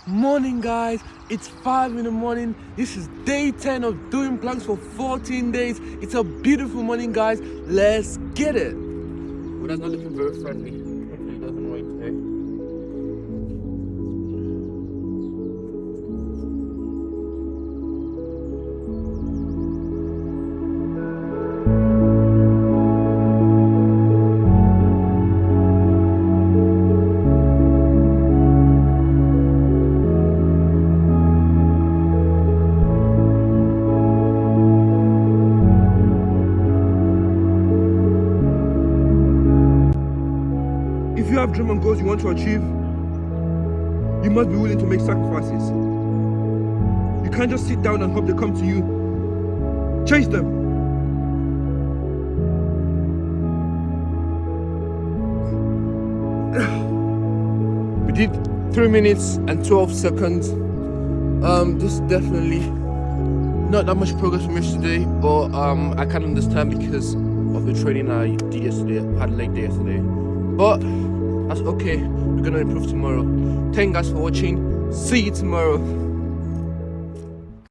Morning guys, it's 5 in the morning. This is day 10 of doing planks for 14 days. It's a beautiful morning guys, let's get it. Well, that's not looking very friendly. Hopefully it doesn't rain today. If you have dreams and goals you want to achieve, you must be willing to make sacrifices. You can't just sit down and hope they come to you. Chase them. We did 3 minutes and 12 seconds. This is definitely not that much progress from yesterday, but I can understand because of the training I did yesterday. I had a leg day yesterday. But that's okay, we're gonna improve tomorrow. Thank you guys for watching. See you tomorrow.